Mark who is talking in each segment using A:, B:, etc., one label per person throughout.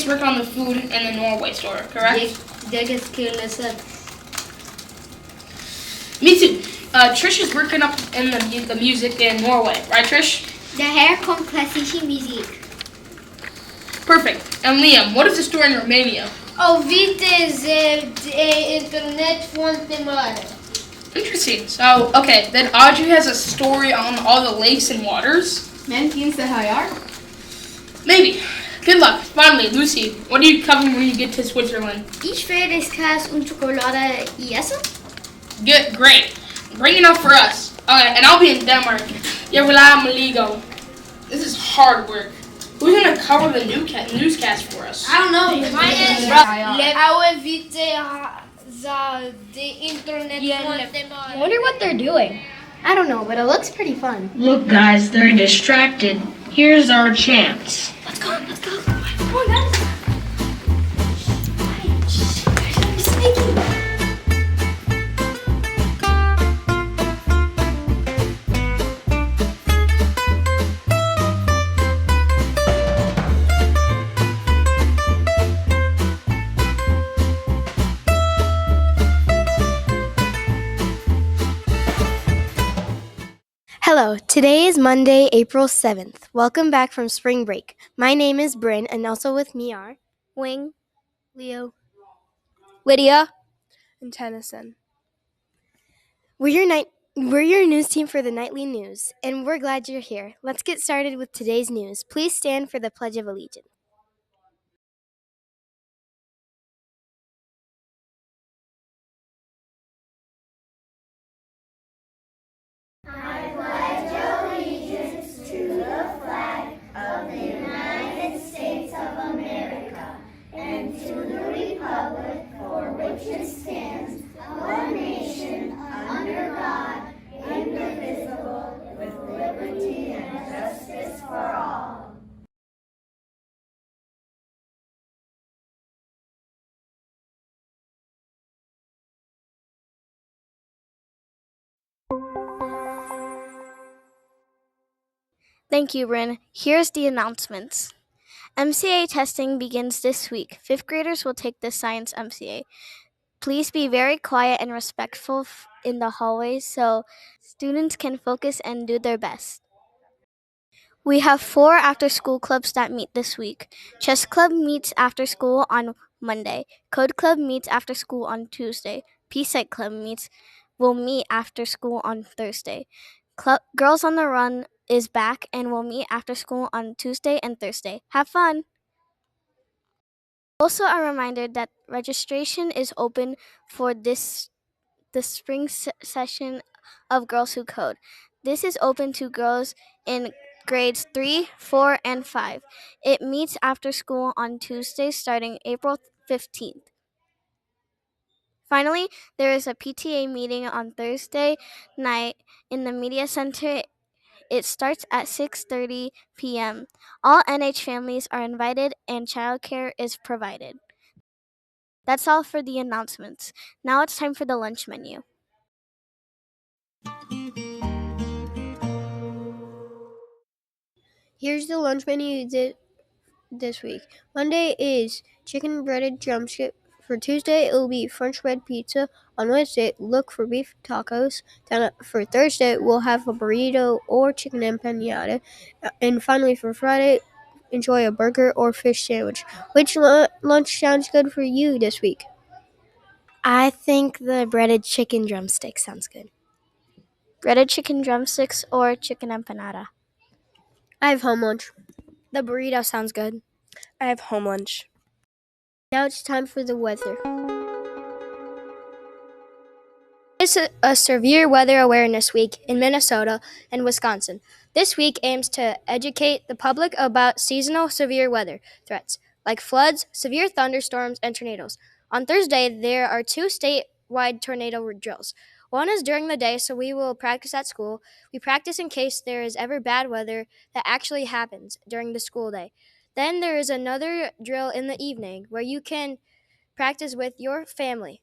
A: work on the food in the Norway store, correct? Me too. Trish is working up in the music in Norway, right, Trish?
B: Daher kommt klassische Musik.
A: Perfect. And Liam, what is the story in Romania?
B: Ouvinte de internet fonte mare.
A: Interesting. So, okay, then Audrey has a story on all the lakes and waters.
C: Men finns det höjar.
A: Maybe. Good luck. Finally, Lucy, what are you covering when you get to Switzerland?
B: Ich werde Käse und Schokolade essen.
A: Good, great. Bring it up for us. Okay, and I'll be in Denmark. Maligo. This is hard work. Who's gonna cover the newscast for us?
B: I don't know. I
D: wonder what they're doing.
B: I don't know, but it looks pretty fun.
E: Look, guys, they're distracted. Here's our chance.
B: Let's go. Come on, guys. Sneaky.
D: Hello, today is Monday, April 7th. Welcome back from spring break. My name is Bryn, and also with me are
F: Wing, Leo,
C: Lydia, and Tennyson.
D: We're your news team for the nightly news, and we're glad you're here. Let's get started with today's news. Please stand for the Pledge of Allegiance.
G: I pledge allegiance to the flag of the United States of America and to the republic for which it stands, one nation, under God, indivisible, with liberty and justice for all.
F: Thank you, Bryn. Here's the announcements. MCA testing begins this week. 5th graders will take the science MCA. Please be very quiet and respectful in the hallways so students can focus and do their best. We have 4 after-school clubs that meet this week. Chess Club meets after school on Monday. Code Club meets after school on Tuesday. P-Site Club will meet after school on Thursday. Girls on the Run is back and will meet after school on Tuesday and Thursday. Have fun! Also a reminder that registration is open for the spring session of Girls Who Code. This is open to girls in grades 3, 4, and 5. It meets after school on Tuesday starting April 15th. Finally, there is a PTA meeting on Thursday night in the Media Center. It starts at 6:30 p.m. All NH families are invited and childcare is provided. That's all for the announcements. Now it's time for the lunch menu.
D: Here's the lunch menu this week. Monday is chicken breaded drumstick. For Tuesday, it will be French bread pizza. On Wednesday, look for beef tacos. Then for Thursday, we'll have a burrito or chicken empanada. And finally, for Friday, enjoy a burger or fish sandwich. Which lunch sounds good for you this week? I think the breaded chicken drumstick sounds good.
F: Breaded chicken drumsticks or chicken empanada?
D: I have home lunch.
C: The burrito sounds good. I have home lunch.
D: Now it's time for the weather.
C: It's a severe weather awareness week in Minnesota and Wisconsin. This week aims to educate the public about seasonal severe weather threats, like floods, severe thunderstorms, and tornadoes. On Thursday, there are 2 statewide tornado drills. One is during the day, so we will practice at school. We practice in case there is ever bad weather that actually happens during the school day. Then there is another drill in the evening where you can practice with your family.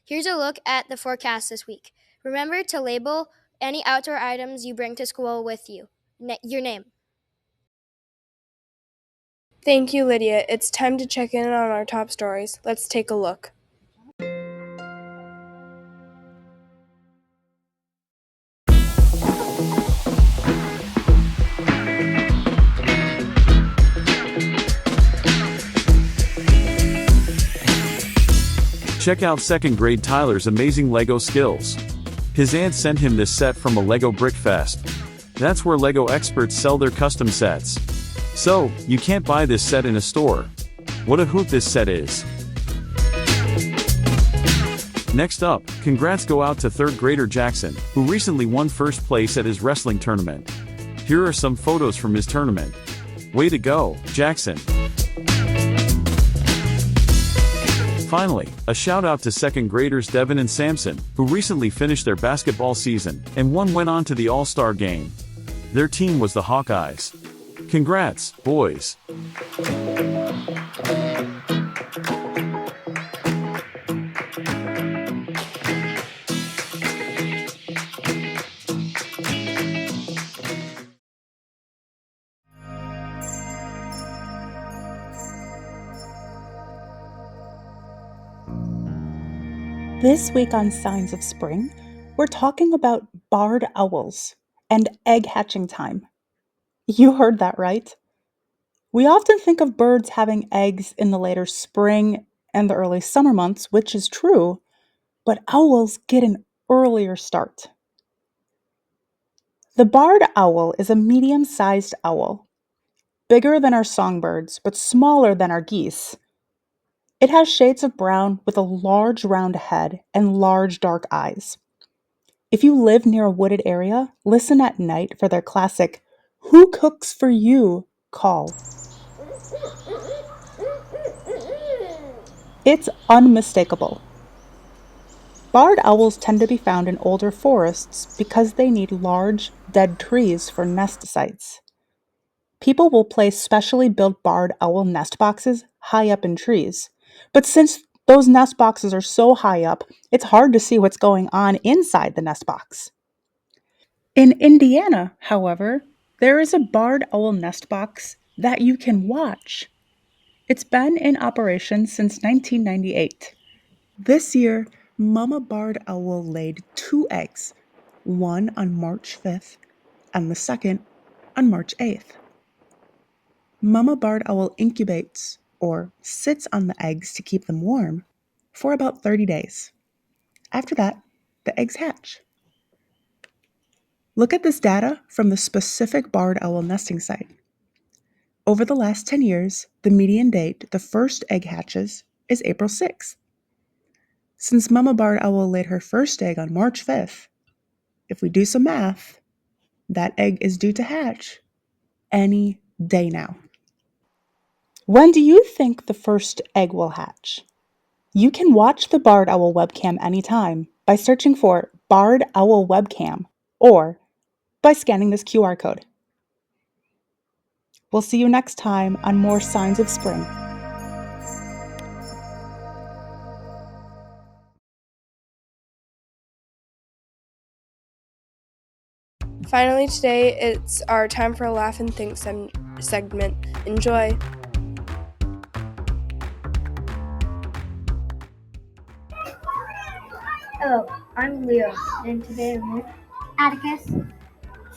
C: Here's a look at the forecast this week. Remember to label any outdoor items you bring to school with you. Your name.
H: Thank you, Lydia. It's time to check in on our top stories. Let's take a look.
I: Check out 2nd grade Tyler's amazing Lego skills. His aunt sent him this set from a Lego Brick Fest. That's where Lego experts sell their custom sets. So, you can't buy this set in a store. What a hoot this set is. Next up, congrats go out to 3rd grader Jackson, who recently won first place at his wrestling tournament. Here are some photos from his tournament. Way to go, Jackson. Finally, a shout out to 2nd graders Devin and Samson, who recently finished their basketball season, and one went on to the All-Star game. Their team was the Hawkeyes. Congrats, boys.
J: This week on Signs of Spring, we're talking about barred owls and egg hatching time. You heard that right. We often think of birds having eggs in the later spring and the early summer months, which is true, but owls get an earlier start. The barred owl is a medium-sized owl, bigger than our songbirds, but smaller than our geese. It has shades of brown with a large round head and large dark eyes. If you live near a wooded area, listen at night for their classic "Who cooks for you?" call. It's unmistakable. Barred owls tend to be found in older forests because they need large, dead trees for nest sites. People will place specially built barred owl nest boxes high up in trees. But since those nest boxes are so high up, it's hard to see what's going on inside the nest box. In Indiana, however, there is a barred owl nest box that you can watch. It's been in operation since 1998. This year, Mama Barred Owl laid 2 eggs, one on March 5th and the second on March 8th. Mama Barred Owl incubates, or sits on the eggs to keep them warm, for about 30 days. After that, the eggs hatch. Look at this data from the specific barred owl nesting site. Over the last 10 years, the median date the first egg hatches is April 6th. Since Mama Barred Owl laid her first egg on March 5th, if we do some math, that egg is due to hatch any day now. When do you think the first egg will hatch? You can watch the Barred Owl webcam anytime by searching for Barred Owl webcam or by scanning this QR code. We'll see you next time on more Signs of Spring.
H: Finally today, it's our time for a Laugh and Think segment. Enjoy!
K: Hello, I'm Leo, and today I'm with
B: Atticus,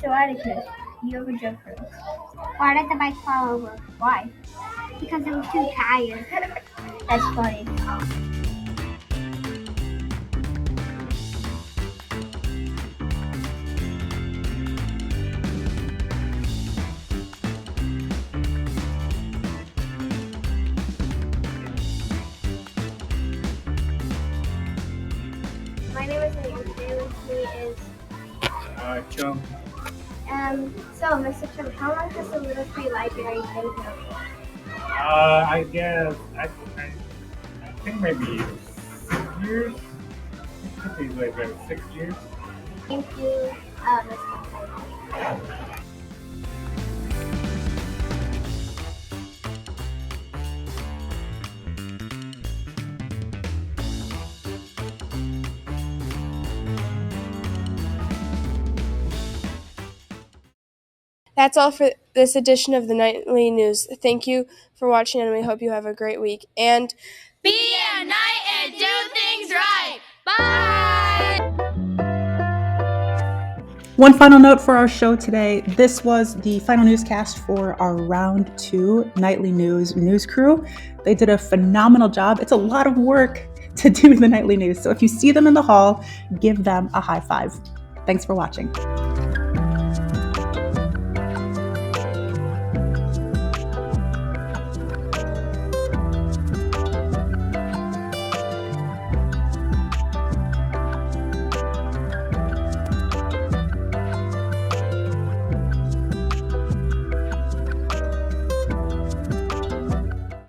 K: So Atticus, you have a joke for us.
B: why did the bike fall over?
K: Why?
B: Because it was too tired.
K: That's funny.
B: My name is Liam. Today with me is
L: Chum.
B: So Mr. Chum, how long has the Little Free Library been here for?
L: I guess I think maybe 6 years. It could be like 6 years.
B: Thank you, Mr.
H: That's all for this edition of the Nightly News. Thank you for watching, and we hope you have a great week. And
M: be a knight and do things right. Bye!
J: One final note for our show today. This was the final newscast for our Round 2 Nightly News crew. They did a phenomenal job. It's a lot of work to do the Nightly News. So if you see them in the hall, give them a high five. Thanks for watching.